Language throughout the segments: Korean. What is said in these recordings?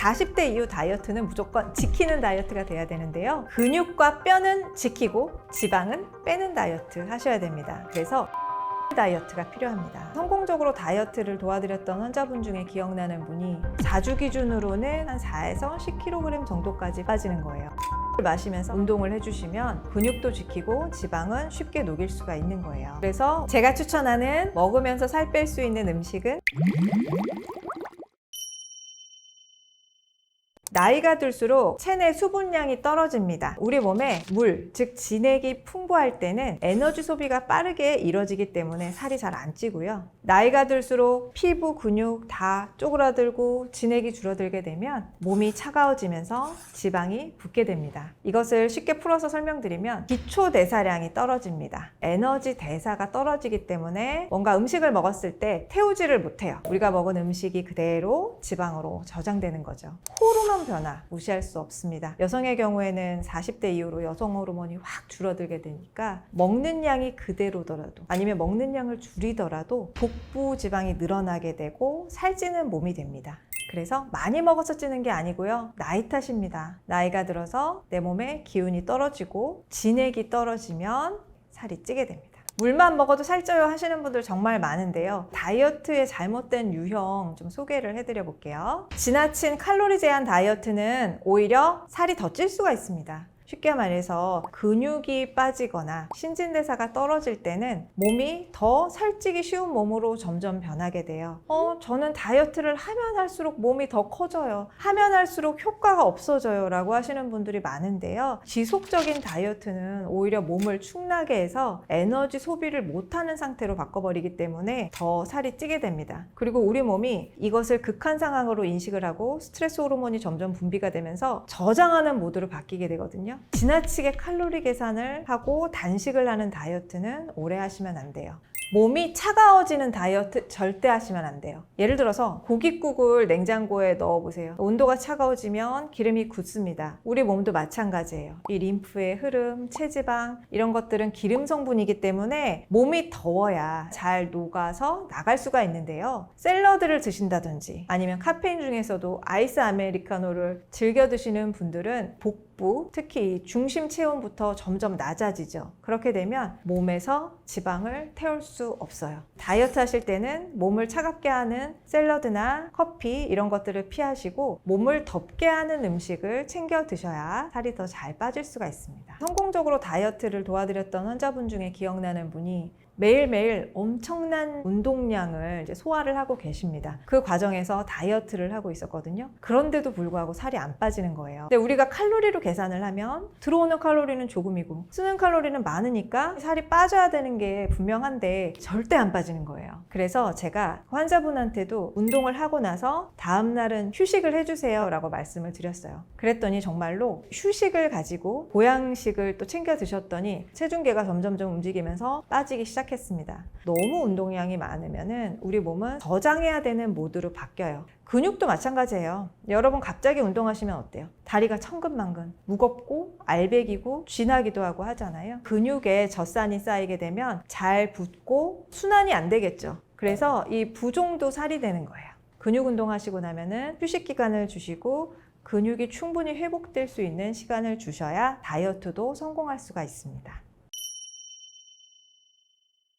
40대 이후 다이어트는 무조건 지키는 다이어트가 돼야 되는데요. 근육과 뼈는 지키고 지방은 빼는 다이어트 하셔야 됩니다. 그래서 다이어트가 필요합니다. 성공적으로 다이어트를 도와드렸던 환자분 중에 기억나는 분이 4주 기준으로는 한 4에서 10kg 정도까지 빠지는 거예요. 마시면서 운동을 해주시면 근육도 지키고 지방은 쉽게 녹일 수가 있는 거예요. 그래서 제가 추천하는 먹으면서 살 뺄 수 있는 음식은 나이가 들수록 체내 수분량이 떨어집니다. 우리 몸에 물, 즉 진액이 풍부할 때는 에너지 소비가 빠르게 이루어지기 때문에 살이 잘 안 찌고요. 나이가 들수록 피부, 근육 다 쪼그라들고 진액이 줄어들게 되면 몸이 차가워지면서 지방이 붙게 됩니다. 이것을 쉽게 풀어서 설명드리면 기초 대사량이 떨어집니다. 에너지 대사가 떨어지기 때문에 뭔가 음식을 먹었을 때 태우지를 못해요. 우리가 먹은 음식이 그대로 지방으로 저장되는 거죠. 호르몬 변화 무시할 수 없습니다. 여성의 경우에는 40대 이후로 여성 호르몬이 확 줄어들게 되니까 먹는 양이 그대로더라도 아니면 먹는 양을 줄이더라도 복부 지방이 늘어나게 되고 살찌는 몸이 됩니다. 그래서 많이 먹어서 찌는 게 아니고요. 나이 탓입니다. 나이가 들어서 내 몸에 기운이 떨어지고 진액이 떨어지면 살이 찌게 됩니다. 물만 먹어도 살쪄요 하시는 분들 정말 많은데요. 다이어트의 잘못된 유형 좀 소개를 해드려 볼게요. 지나친 칼로리 제한 다이어트는 오히려 살이 더 찔 수가 있습니다. 쉽게 말해서 근육이 빠지거나 신진대사가 떨어질 때는 몸이 더 살찌기 쉬운 몸으로 점점 변하게 돼요. 저는 다이어트를 하면 할수록 몸이 더 커져요. 하면 할수록 효과가 없어져요 라고 하시는 분들이 많은데요. 지속적인 다이어트는 오히려 몸을 축나게 해서 에너지 소비를 못하는 상태로 바꿔버리기 때문에 더 살이 찌게 됩니다. 그리고 우리 몸이 이것을 극한 상황으로 인식을 하고 스트레스 호르몬이 점점 분비가 되면서 저장하는 모드로 바뀌게 되거든요. 지나치게 칼로리 계산을 하고 단식을 하는 다이어트는 오래 하시면 안 돼요. 몸이 차가워지는 다이어트 절대 하시면 안 돼요. 예를 들어서 고깃국을 냉장고에 넣어 보세요. 온도가 차가워지면 기름이 굳습니다. 우리 몸도 마찬가지예요. 이 림프의 흐름, 체지방 이런 것들은 기름 성분이기 때문에 몸이 더워야 잘 녹아서 나갈 수가 있는데요. 샐러드를 드신다든지 아니면 카페인 중에서도 아이스 아메리카노를 즐겨 드시는 분들은 복부, 특히 중심 체온부터 점점 낮아지죠. 그렇게 되면 몸에서 지방을 태울 수 없어요. 다이어트 하실 때는 몸을 차갑게 하는 샐러드나 커피 이런 것들을 피하시고 몸을 덥게 하는 음식을 챙겨 드셔야 살이 더 잘 빠질 수가 있습니다. 성공적으로 다이어트를 도와드렸던 환자분 중에 기억나는 분이 매일매일 엄청난 운동량을 이제 소화를 하고 계십니다. 그 과정에서 다이어트를 하고 있었거든요. 그런데도 불구하고 살이 안 빠지는 거예요. 근데 우리가 칼로리로 계산을 하면 들어오는 칼로리는 조금이고 쓰는 칼로리는 많으니까 살이 빠져야 되는 게 분명한데 절대 안 빠지는 거예요. 그래서 제가 환자분한테도 운동을 하고 나서 다음날은 휴식을 해주세요 라고 말씀을 드렸어요. 그랬더니 정말로 휴식을 가지고 보양식을 또 챙겨 드셨더니 체중계가 점점점 움직이면서 빠지기 시작했습니다. 너무 운동량이 많으면 우리 몸은 저장해야 되는 모드로 바뀌어요. 근육도 마찬가지예요. 여러분 갑자기 운동하시면 어때요? 다리가 천근만근 무겁고 알배기고 쥐나기도 하고 하잖아요. 근육에 젖산이 쌓이게 되면 잘 붙고 순환이 안 되겠죠. 그래서 이 부종도 살이 되는 거예요. 근육 운동하시고 나면은 휴식 기간을 주시고 근육이 충분히 회복될 수 있는 시간을 주셔야 다이어트도 성공할 수가 있습니다.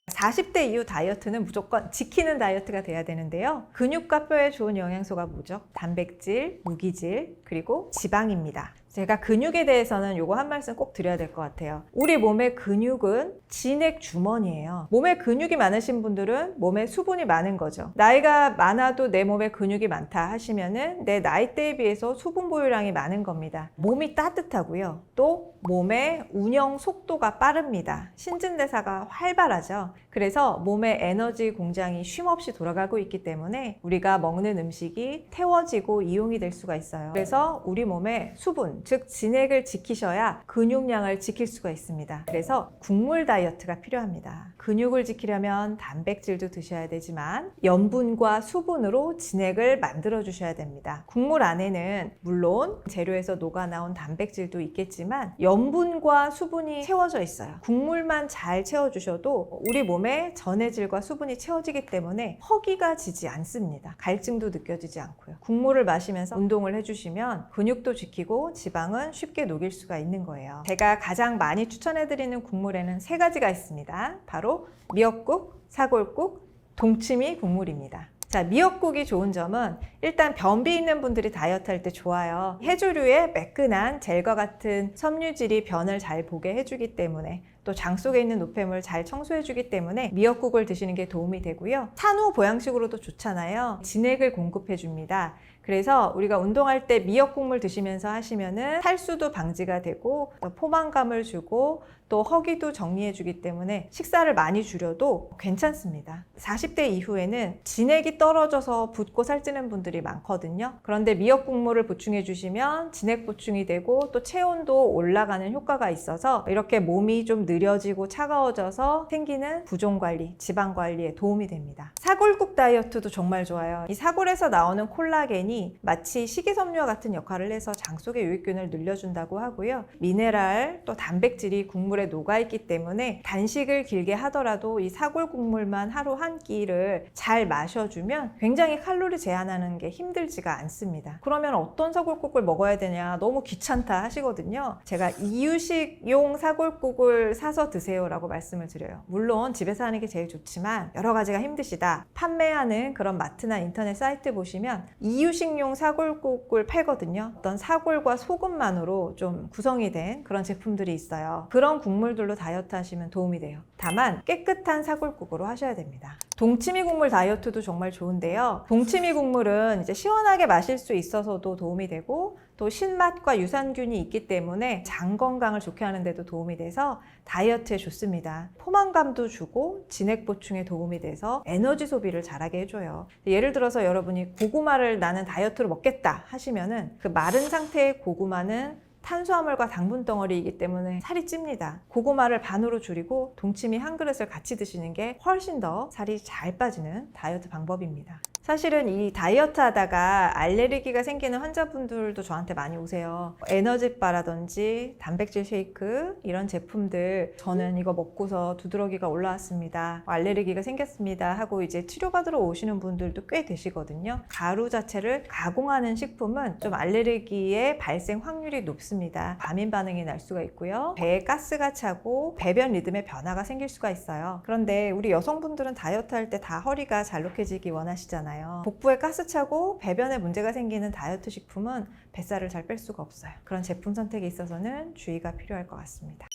40대 이후 다이어트는 무조건 지키는 다이어트가 돼야 되는데요. 근육과 뼈에 좋은 영양소가 뭐죠? 단백질, 무기질, 그리고 지방입니다. 제가 근육에 대해서는 요거 한 말씀 꼭 드려야 될 것 같아요. 우리 몸의 근육은 진액 주머니예요. 몸에 근육이 많으신 분들은 몸에 수분이 많은 거죠. 나이가 많아도 내 몸에 근육이 많다 하시면은 내 나이대에 비해서 수분 보유량이 많은 겁니다. 몸이 따뜻하고요. 또 몸의 운영 속도가 빠릅니다. 신진대사가 활발하죠. 그래서 몸의 에너지 공장이 쉼없이 돌아가고 있기 때문에 우리가 먹는 음식이 태워지고 이용이 될 수가 있어요. 그래서 우리 몸에 수분, 수분, 즉 진액을 지키셔야 근육량을 지킬 수가 있습니다. 그래서 국물 다이어트가 필요합니다. 근육을 지키려면 단백질도 드셔야 되지만 염분과 수분으로 진액을 만들어 주셔야 됩니다. 국물 안에는 물론 재료에서 녹아 나온 단백질도 있겠지만 염분과 수분이 채워져 있어요. 국물만 잘 채워주셔도 우리 몸에 전해질과 수분이 채워지기 때문에 허기가 지지 않습니다. 갈증도 느껴지지 않고요. 국물을 마시면서 운동을 해주시면 근육도 지키고 지방은 쉽게 녹일 수가 있는 거예요. 제가 가장 많이 추천해드리는 국물에는 3가지가 있습니다. 바로 미역국, 사골국, 동치미 국물입니다. 자, 미역국이 좋은 점은 일단 변비 있는 분들이 다이어트 할 때 좋아요. 해조류의 매끈한 젤과 같은 섬유질이 변을 잘 보게 해주기 때문에 또 장 속에 있는 노폐물 잘 청소해주기 때문에 미역국을 드시는 게 도움이 되고요. 산후 보양식으로도 좋잖아요. 진액을 공급해줍니다. 그래서 우리가 운동할 때 미역국물 드시면서 하시면은 탈수도 방지가 되고 또 포만감을 주고 또 허기도 정리해주기 때문에 식사를 많이 줄여도 괜찮습니다. 40대 이후에는 진액이 떨어져서 붓고 살찌는 분들이 많거든요. 그런데 미역국물을 보충해 주시면 진액 보충이 되고 또 체온도 올라가는 효과가 있어서 이렇게 몸이 좀 느려지고 차가워져서 생기는 부종 관리, 지방 관리에 도움이 됩니다. 사골국 다이어트도 정말 좋아요. 이 사골에서 나오는 콜라겐이 마치 식이섬유와 같은 역할을 해서 장 속의 유익균을 늘려준다고 하고요. 미네랄 또 단백질이 국물에 녹아있기 때문에 단식을 길게 하더라도 이 사골 국물만 하루 한 끼를 잘 마셔주면 굉장히 칼로리 제한하는 게 힘들지가 않습니다. 그러면 어떤 사골국을 먹어야 되냐, 너무 귀찮다 하시거든요. 제가 이유식용 사골국을 사서 드세요 라고 말씀을 드려요. 물론 집에서 하는 게 제일 좋지만 여러 가지가 힘드시다, 판매하는 그런 마트나 인터넷 사이트 보시면 이유식용 사골국을 팔거든요. 어떤 사골과 소금만으로 좀 구성이 된 그런 제품들이 있어요. 그런 국물들로 다이어트 하시면 도움이 돼요. 다만 깨끗한 사골국으로 하셔야 됩니다. 동치미 국물 다이어트도 정말 좋은데요. 동치미 국물은 이제 시원하게 마실 수 있어서도 도움이 되고 또 신맛과 유산균이 있기 때문에 장 건강을 좋게 하는 데도 도움이 돼서 다이어트에 좋습니다. 포만감도 주고 진액 보충에 도움이 돼서 에너지 소비를 잘하게 해줘요. 예를 들어서 여러분이 고구마를 나는 다이어트로 먹겠다 하시면은 그 마른 상태의 고구마는 탄수화물과 당분 덩어리이기 때문에 살이 찝니다. 고구마를 반으로 줄이고 동치미 한 그릇을 같이 드시는 게 훨씬 더 살이 잘 빠지는 다이어트 방법입니다. 사실은 이 다이어트 하다가 알레르기가 생기는 환자분들도 저한테 많이 오세요. 에너지바라든지 단백질 쉐이크 이런 제품들 저는 이거 먹고서 두드러기가 올라왔습니다, 알레르기가 생겼습니다 하고 이제 치료받으러 오시는 분들도 꽤 되시거든요. 가루 자체를 가공하는 식품은 좀 알레르기의 발생 확률이 높습니다. 과민 반응이 날 수가 있고요. 배에 가스가 차고 배변 리듬에 변화가 생길 수가 있어요. 그런데 우리 여성분들은 다이어트 할 때 다 허리가 잘록해지기 원하시잖아요. 복부에 가스 차고 배변에 문제가 생기는 다이어트 식품은 뱃살을 잘 뺄 수가 없어요. 그런 제품 선택에 있어서는 주의가 필요할 것 같습니다.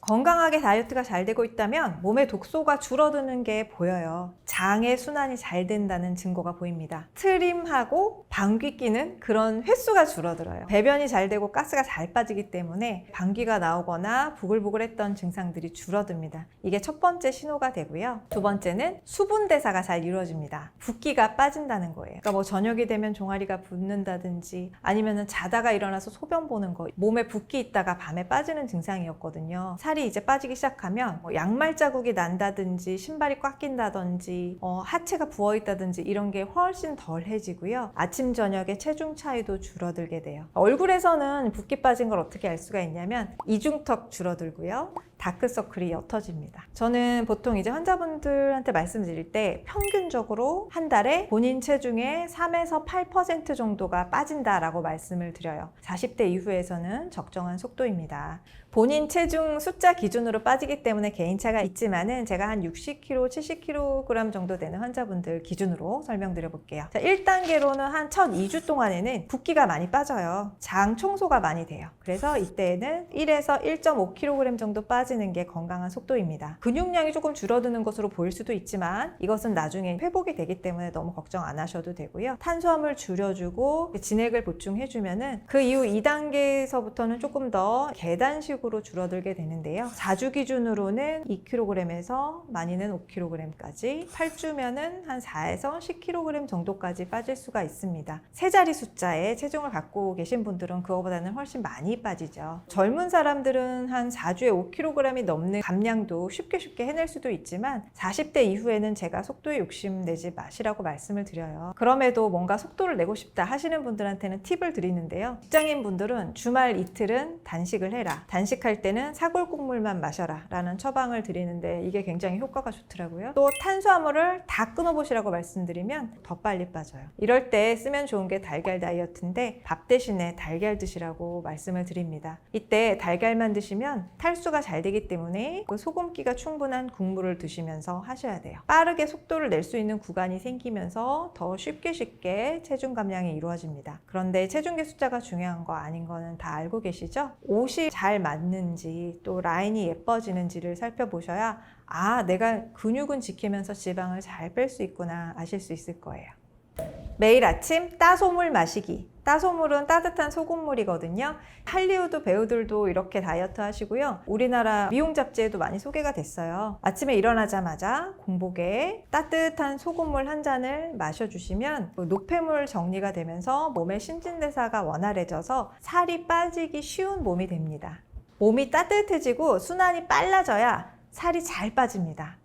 건강하게 다이어트가 잘 되고 있다면 몸의 독소가 줄어드는 게 보여요. 장의 순환이 잘 된다는 증거가 보입니다. 트림하고 방귀 뀌는 그런 횟수가 줄어들어요. 배변이 잘 되고 가스가 잘 빠지기 때문에 방귀가 나오거나 부글부글했던 증상들이 줄어듭니다. 이게 첫 번째 신호가 되고요. 두 번째는 수분 대사가 잘 이루어집니다. 붓기가 빠진다는 거예요. 그러니까 뭐 저녁이 되면 종아리가 붓는다든지 아니면 자다가 일어나서 소변 보는 거, 몸에 붓기 있다가 밤에 빠지는 증상이었거든요. 살이 이제 빠지기 시작하면 양말 자국이 난다든지 신발이 꽉 낀다든지 하체가 부어있다든지 이런 게 훨씬 덜해지고요. 아침 저녁에 체중 차이도 줄어들게 돼요. 얼굴에서는 붓기 빠진 걸 어떻게 알 수가 있냐면 이중턱 줄어들고요. 다크서클이 옅어집니다. 저는 보통 이제 환자분들한테 말씀드릴 때 평균적으로 한 달에 본인 체중의 3에서 8% 정도가 빠진다라고 말씀을 드려요. 40대 이후에서는 적정한 속도입니다. 본인 체중 숫자 기준으로 빠지기 때문에 개인차가 있지만은 제가 한 60kg, 70kg 정도 되는 환자분들 기준으로 설명드려 볼게요. 자, 1단계로는 한 첫 2주 동안에는 붓기가 많이 빠져요. 장 청소가 많이 돼요. 그래서 이때는 1에서 1.5kg 정도 빠진 빠지는 게 건강한 속도입니다. 근육량이 조금 줄어드는 것으로 보일 수도 있지만 이것은 나중에 회복이 되기 때문에 너무 걱정 안 하셔도 되고요. 탄수화물 줄여주고 진액을 보충해주면은 그 이후 2단계에서부터는 조금 더 계단식으로 줄어들게 되는데요. 4주 기준으로는 2kg에서 많이는 5kg까지, 8주면은 한 4에서 10kg 정도까지 빠질 수가 있습니다. 세 자리 숫자의 체중을 갖고 계신 분들은 그거보다는 훨씬 많이 빠지죠. 젊은 사람들은 한 4주에 5kg이 넘는 감량도 쉽게 해낼 수도 있지만 40대 이후에는 제가 속도에 욕심 내지 마시라고 말씀을 드려요. 그럼에도 뭔가 속도를 내고 싶다 하시는 분들한테는 팁을 드리는데요. 직장인 분들은 주말 이틀은 단식을 해라. 단식할 때는 사골국물만 마셔라 라는 처방을 드리는데 이게 굉장히 효과가 좋더라고요. 또 탄수화물을 다 끊어보시라고 말씀드리면 더 빨리 빠져요. 이럴 때 쓰면 좋은 게 달걀 다이어트인데 밥 대신에 달걀 드시라고 말씀을 드립니다. 이때 달걀만 드시면 탈수가 잘 되기 때문에 그 소금기가 충분한 국물을 드시면서 하셔야 돼요. 빠르게 속도를 낼 수 있는 구간이 생기면서 더 쉽게 체중 감량이 이루어집니다. 그런데 체중계 숫자가 중요한 거 아닌 거는 다 알고 계시죠? 옷이 잘 맞는지 또 라인이 예뻐지는지를 살펴보셔야 내가 근육은 지키면서 지방을 잘 뺄 수 있구나 아실 수 있을 거예요. 매일 아침 따소물 마시기. 따소물은 따뜻한 소금물이거든요. 할리우드 배우들도 이렇게 다이어트 하시고요. 우리나라 미용 잡지에도 많이 소개가 됐어요. 아침에 일어나자마자 공복에 따뜻한 소금물 한 잔을 마셔주시면 노폐물 정리가 되면서 몸의 신진대사가 원활해져서 살이 빠지기 쉬운 몸이 됩니다. 몸이 따뜻해지고 순환이 빨라져야 살이 잘 빠집니다.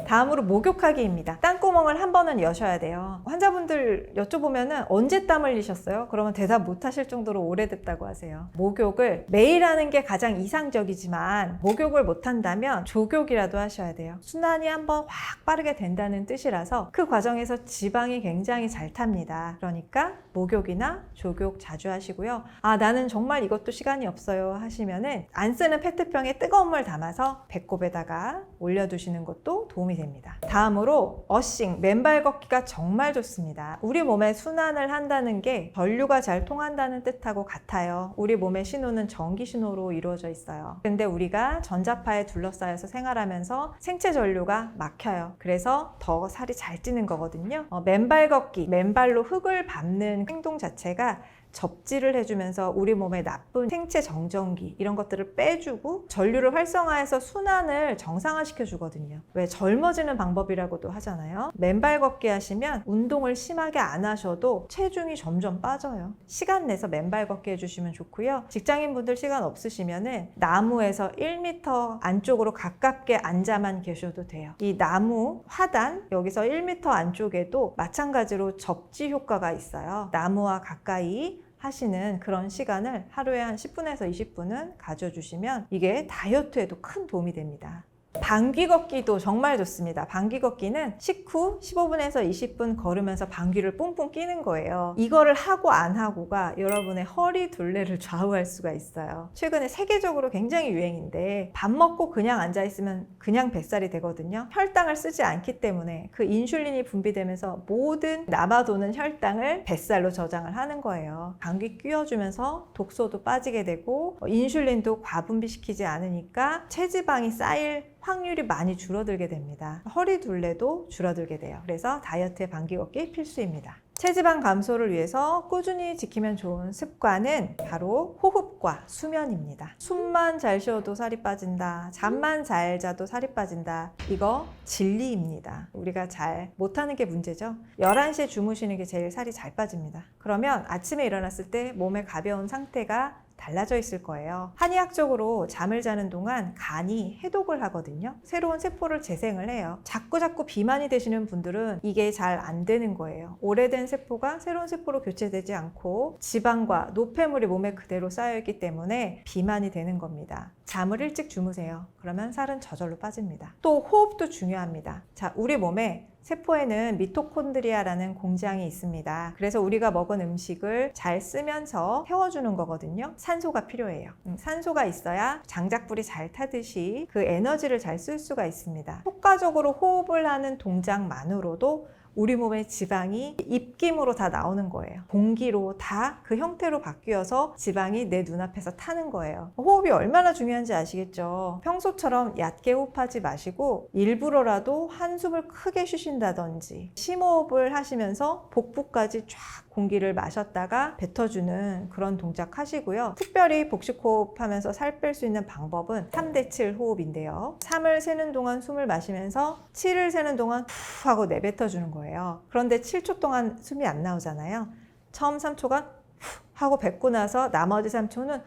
다음으로 목욕하기입니다. 땀구멍을 한 번은 여셔야 돼요. 환자분들 여쭤보면 언제 땀 흘리셨어요? 그러면 대답 못 하실 정도로 오래됐다고 하세요. 목욕을 매일 하는 게 가장 이상적이지만 목욕을 못 한다면 조욕이라도 하셔야 돼요. 순환이 한번 확 빠르게 된다는 뜻이라서 그 과정에서 지방이 굉장히 잘 탑니다. 그러니까 목욕이나 조욕 자주 하시고요. 나는 정말 이것도 시간이 없어요 하시면은 안 쓰는 페트병에 뜨거운 물 담아서 배꼽에다가 올려두시는 것도 도움이 됩니다. 다음으로 어싱, 맨발 걷기가 정말 좋습니다. 우리 몸에 순환을 한다는 게 전류가 잘 통한다는 뜻하고 같아요. 우리 몸의 신호는 전기 신호로 이루어져 있어요. 근데 우리가 전자파에 둘러싸여서 생활하면서 생체 전류가 막혀요. 그래서 더 살이 잘 찌는 거거든요. 맨발 걷기, 맨발로 흙을 밟는 행동 자체가 접지를 해주면서 우리 몸에 나쁜 생체 정전기 이런 것들을 빼주고 전류를 활성화해서 순환을 정상화시켜 주거든요. 왜 젊어지는 방법이라고도 하잖아요. 맨발 걷기 하시면 운동을 심하게 안 하셔도 체중이 점점 빠져요. 시간 내서 맨발 걷기 해주시면 좋고요. 직장인분들 시간 없으시면은 나무에서 1m 안쪽으로 가깝게 앉아만 계셔도 돼요. 이 나무 하단 여기서 1m 안쪽에도 마찬가지로 접지 효과가 있어요. 나무와 가까이 하시는 그런 시간을 하루에 한 10분에서 20분은 가져주시면 이게 다이어트에도 큰 도움이 됩니다. 방귀 걷기도 정말 좋습니다. 방귀 걷기는 식후 15분에서 20분 걸으면서 방귀를 뽕뽕 끼는 거예요. 이거를 하고 안 하고가 여러분의 허리 둘레를 좌우할 수가 있어요. 최근에 세계적으로 굉장히 유행인데 밥 먹고 그냥 앉아있으면 그냥 뱃살이 되거든요. 혈당을 쓰지 않기 때문에 그 인슐린이 분비되면서 모든 남아도는 혈당을 뱃살로 저장을 하는 거예요. 방귀 뀌어주면서 독소도 빠지게 되고 인슐린도 과분비시키지 않으니까 체지방이 쌓일 확률이 많이 줄어들게 됩니다. 허리 둘레도 줄어들게 돼요. 그래서 다이어트에 방귀 걷기 필수입니다. 체지방 감소를 위해서 꾸준히 지키면 좋은 습관은 바로 호흡과 수면입니다. 숨만 잘 쉬어도 살이 빠진다. 잠만 잘 자도 살이 빠진다. 이거 진리입니다. 우리가 잘 못하는 게 문제죠. 11시에 주무시는 게 제일 살이 잘 빠집니다. 그러면 아침에 일어났을 때 몸의 가벼운 상태가 달라져 있을 거예요. 한의학적으로 잠을 자는 동안 간이 해독을 하거든요. 새로운 세포를 재생을 해요. 자꾸 비만이 되시는 분들은 이게 잘 안 되는 거예요. 오래된 세포가 새로운 세포로 교체되지 않고 지방과 노폐물이 몸에 그대로 쌓여있기 때문에 비만이 되는 겁니다. 잠을 일찍 주무세요. 그러면 살은 저절로 빠집니다. 또 호흡도 중요합니다. 자, 우리 몸에 세포에는 미토콘드리아라는 공장이 있습니다. 그래서 우리가 먹은 음식을 잘 쓰면서 태워주는 거거든요. 산소가 필요해요. 산소가 있어야 장작불이 잘 타듯이 그 에너지를 잘 쓸 수가 있습니다. 효과적으로 호흡을 하는 동작만으로도 우리 몸의 지방이 입김으로 다 나오는 거예요. 공기로 다 그 형태로 바뀌어서 지방이 내 눈앞에서 타는 거예요. 호흡이 얼마나 중요한지 아시겠죠? 평소처럼 얕게 호흡하지 마시고 일부러라도 한숨을 크게 쉬신다든지 심호흡을 하시면서 복부까지 쫙 공기를 마셨다가 뱉어주는 그런 동작 하시고요. 특별히 복식호흡 하면서 살 뺄 수 있는 방법은 3대7 호흡인데요. 3을 세는 동안 숨을 마시면서 7을 세는 동안 후 하고 내뱉어주는 거예요. 그런데 7초 동안 숨이 안 나오잖아요. 처음 3초간 후 하고 뱉고 나서 나머지 3초는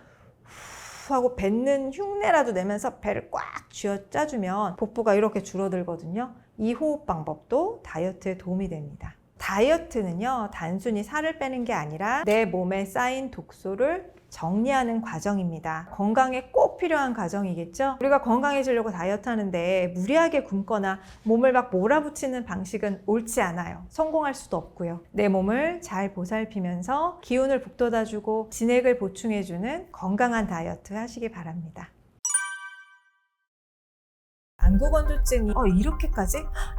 후 하고 뱉는 흉내라도 내면서 배를 꽉 쥐어짜주면 복부가 이렇게 줄어들거든요. 이 호흡 방법도 다이어트에 도움이 됩니다. 다이어트는요, 단순히 살을 빼는 게 아니라 내 몸에 쌓인 독소를 정리하는 과정입니다. 건강에 꼭 필요한 과정이겠죠? 우리가 건강해지려고 다이어트 하는데 무리하게 굶거나 몸을 막 몰아붙이는 방식은 옳지 않아요. 성공할 수도 없고요. 내 몸을 잘 보살피면서 기운을 북돋아주고 진액을 보충해주는 건강한 다이어트 하시기 바랍니다. 안구건조증이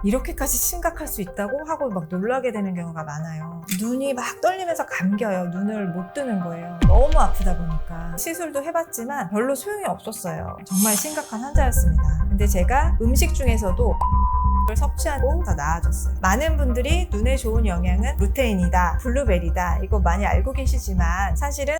이렇게까지 심각할 수 있다고 하고 막 놀라게 되는 경우가 많아요. 눈이 막 떨리면서 감겨요. 눈을 못 뜨는 거예요. 너무 아프다 보니까. 시술도 해봤지만 별로 소용이 없었어요. 정말 심각한 환자였습니다. 근데 제가 음식 중에서도 를 섭취하고 더 나아졌어요. 많은 분들이 눈에 좋은 영양은 루테인이다, 블루베리다, 이거 많이 알고 계시지만 사실은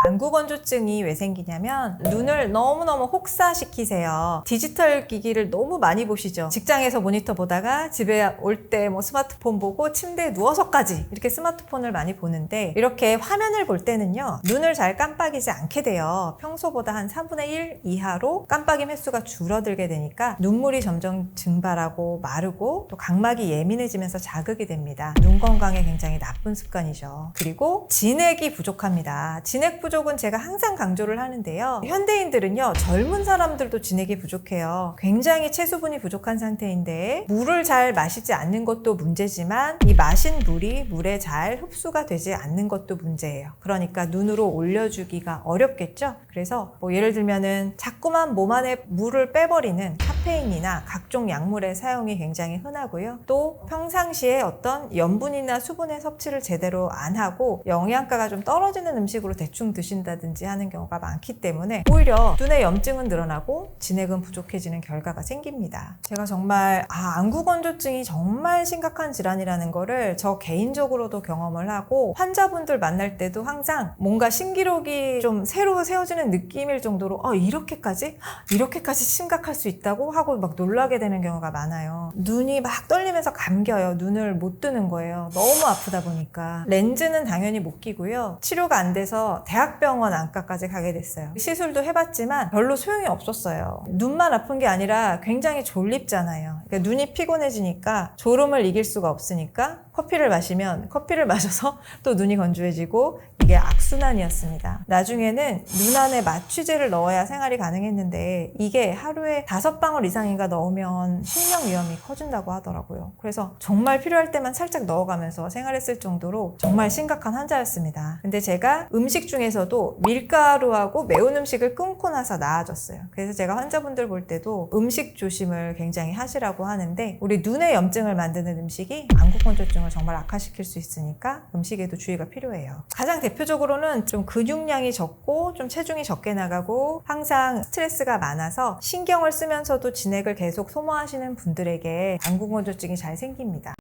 안구건조증이 왜 생기냐면 눈을 너무너무 혹사시키세요. 디지털 기기를 너무 많이 보시죠. 직장에서 모니터 보다가 집에 올 때 뭐 스마트폰 보고 침대에 누워서까지 이렇게 스마트폰을 많이 보는데 이렇게 화면을 볼 때는요, 눈을 잘 깜빡이지 않게 돼요. 평소보다 한 3분의 1 이하로 깜빡임 횟수가 줄어들게 되니까 눈물이 점점 증발하고 마르고 또 각막이 예민해지면서 자극이 됩니다. 눈 건강에 굉장히 나쁜 습관이죠. 그리고 진액이 부족합니다. 진액 부족은 제가 항상 강조를 하는데요. 현대인들은요, 젊은 사람들도 진액이 부족해요. 굉장히 체수분이 부족한 상태인데 물을 잘 마시지 않는 것도 문제지만 이 마신 물이 물에 잘 흡수가 되지 않는 것도 문제예요. 그러니까 눈으로 올려주기가 어렵겠죠? 그래서 뭐 예를 들면은 자꾸만 몸 안에 물을 빼버리는 카페인이나 각종 약물의 사용이 굉장히 흔하고요. 또 평상시에 어떤 염분이나 수분의 섭취를 제대로 안 하고 영양가가 좀 떨어지는 음식으로 대충 드신다든지 하는 경우가 많기 때문에 오히려 눈의 염증은 늘어나고 진액은 부족해지는 결과가 생깁니다. 제가 정말 안구건조증이 정말 심각한 질환이라는 거를 저 개인적으로도 경험을 하고 환자분들 만날 때도 항상 뭔가 신기록이 좀 새로 세워지는 느낌일 정도로 이렇게까지 심각할 수 있다고 하고 막 놀라게 되는 경우가 많아요. 눈이 막 떨리면서 감겨요. 눈을 못 뜨는 거예요. 너무 아프다 보니까. 렌즈는 당연히 못 끼고요. 치료가 안 돼서 대학병원 안과까지 가게 됐어요. 시술도 해봤지만 별로 소용이 없었어요. 눈만 아픈 게 아니라 굉장히 졸립잖아요. 그러니까 눈이 피곤해지니까 졸음을 이길 수가 없으니까 커피를 마셔서 또 눈이 건조해지고 이게 악순환이었습니다. 나중에는 눈 안에 마취제를 넣어야 생활이 가능했는데 이게 하루에 5방울 이상인가 넣으면 실명 위험이 커진다고 하더라고요. 그래서 정말 필요할 때만 살짝 넣어가면서 생활했을 정도로 정말 심각한 환자였습니다. 근데 제가 음식 중에서도 밀가루하고 매운 음식을 끊고 나서 나아졌어요. 그래서 제가 환자분들 볼 때도 음식 조심을 굉장히 하시라고 하는데 우리 눈의 염증을 만드는 음식이 안구건조증을 정말 악화시킬 수 있으니까 음식에도 주의가 필요해요. 가장 대표적으로는 좀 근육량이 적고 좀 체중이 적게 나가고 항상 스트레스가 많아서 신경을 쓰면서도 진액을 계속 소모하시는 분들에게 안구건조증이 잘 생깁니다.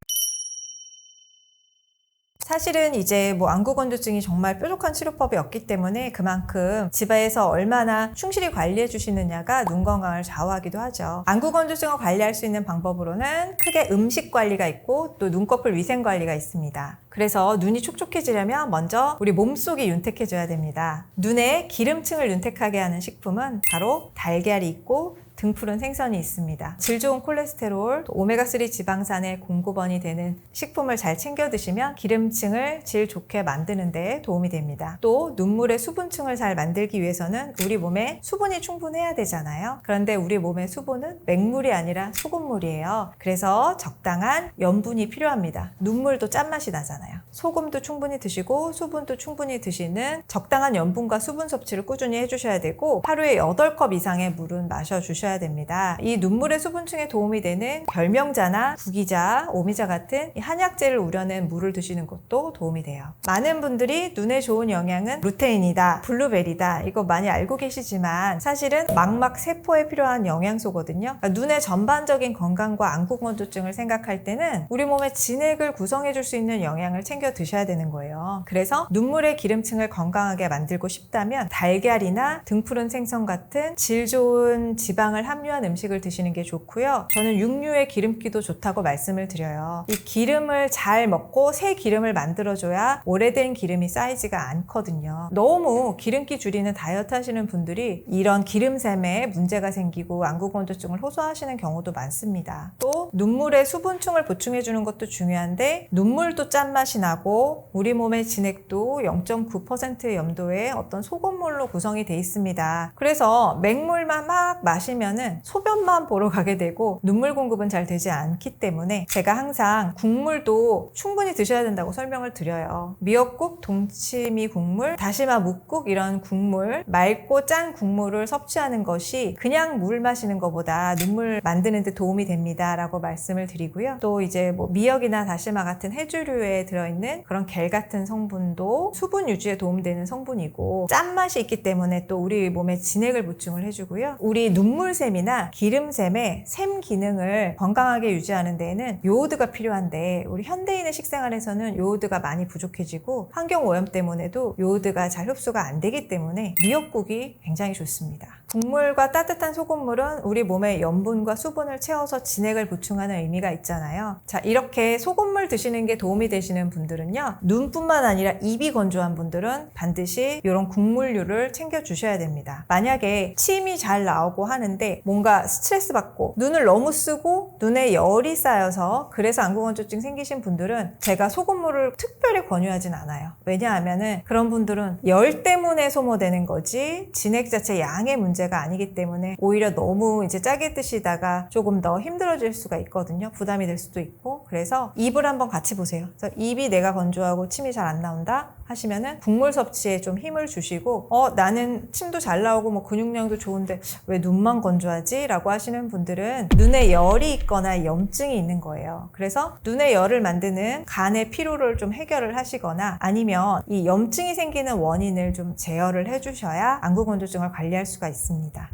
사실은 이제 뭐 안구건조증이 정말 뾰족한 치료법이 없기 때문에 그만큼 집에서 얼마나 충실히 관리해 주시느냐가 눈 건강을 좌우하기도 하죠. 안구건조증을 관리할 수 있는 방법으로는 크게 음식 관리가 있고 또 눈꺼풀 위생 관리가 있습니다. 그래서 눈이 촉촉해지려면 먼저 우리 몸속이 윤택해져야 됩니다. 눈에 기름층을 윤택하게 하는 식품은 바로 달걀이 있고 등푸른 생선이 있습니다. 질 좋은 콜레스테롤, 오메가3 지방산의 공급원이 되는 식품을 잘 챙겨 드시면 기름층을 질 좋게 만드는 데 도움이 됩니다. 또 눈물의 수분층을 잘 만들기 위해서는 우리 몸에 수분이 충분해야 되잖아요. 그런데 우리 몸의 수분은 맹물이 아니라 소금물이에요. 그래서 적당한 염분이 필요합니다. 눈물도 짠맛이 나잖아요. 소금도 충분히 드시고 수분도 충분히 드시는 적당한 염분과 수분 섭취를 꾸준히 해주셔야 되고 하루에 8컵 이상의 물은 마셔주셔야 주셔야 됩니다. 이 눈물의 수분층에 도움이 되는 결명자나 구기자, 오미자 같은 한약재를 우려낸 물을 드시는 것도 도움이 돼요. 많은 분들이 눈에 좋은 영양은 루테인이다, 블루베리다, 이거 많이 알고 계시지만 사실은 망막 세포에 필요한 영양소거든요. 그러니까 눈의 전반적인 건강과 안구건조증을 생각할 때는 우리 몸의 진액을 구성해 줄 수 있는 영양을 챙겨 드셔야 되는 거예요. 그래서 눈물의 기름층을 건강하게 만들고 싶다면 달걀이나 등푸른 생선 같은 질 좋은 지방을 함유한 음식을 드시는 게 좋고요. 저는 육류의 기름기도 좋다고 말씀을 드려요. 이 기름을 잘 먹고 새 기름을 만들어줘야 오래된 기름이 쌓이지가 않거든요. 너무 기름기 줄이는 다이어트 하시는 분들이 이런 기름샘에 문제가 생기고 안구건조증을 호소하시는 경우도 많습니다. 또 눈물에 수분층을 보충해 주는 것도 중요한데 눈물도 짠맛이 나고 우리 몸의 진액도 0.9%의 염도의 어떤 소금물로 구성이 돼 있습니다. 그래서 맹물만 막 마시면은 소변만 보러 가게 되고 눈물 공급은 잘 되지 않기 때문에 제가 항상 국물도 충분히 드셔야 된다고 설명을 드려요. 미역국, 동치미 국물, 다시마 묵국 이런 국물, 맑고 짠 국물을 섭취하는 것이 그냥 물 마시는 것보다 눈물 만드는 데 도움이 됩니다 라고 말씀을 드리고요. 또 이제 뭐 미역이나 다시마 같은 해조류에 들어있는 그런 겔 같은 성분도 수분 유지에 도움되는 성분이고 짠맛이 있기 때문에 또 우리 몸에 진액을 보충을 해주고요. 우리 눈물샘이나 기름샘의 샘 기능을 건강하게 유지하는 데에는 요오드가 필요한데 우리 현대인의 식생활에서는 요오드가 많이 부족해지고 환경오염 때문에도 요오드가 잘 흡수가 안 되기 때문에 미역국이 굉장히 좋습니다. 국물과 따뜻한 소금물은 우리 몸의 염분과 수분을 채워서 진액을 보충하는 의미가 있잖아요. 자, 이렇게 소금물 드시는 게 도움이 되시는 분들은요. 눈뿐만 아니라 입이 건조한 분들은 반드시 이런 국물류를 챙겨 주셔야 됩니다. 만약에 침이 잘 나오고 하는데 뭔가 스트레스 받고 눈을 너무 쓰고 눈에 열이 쌓여서 그래서 안구건조증 생기신 분들은 제가 소금물을 특별히 권유하진 않아요. 왜냐하면은 그런 분들은 열 때문에 소모되는 거지 진액 자체 양의 문제가 아니기 때문에 오히려 너무 이제 짜게 드시다가 조금 더 힘들어질 수가 있거든요. 부담이 될 수도 있고. 그래서 입을 한번 같이 보세요. 그래서 입이 내가 건조하고 침이 잘 안 나온다 하시면은 국물 섭취에 좀 힘을 주시고 나는 침도 잘 나오고 뭐 근육량도 좋은데 왜 눈만 건조하지? 라고 하시는 분들은 눈에 열이 있거나 염증이 있는 거예요. 그래서 눈에 열을 만드는 간의 피로를 좀 해결을 하시거나 아니면 이 염증이 생기는 원인을 좀 제어를 해주셔야 안구건조증을 관리할 수가 있습니다.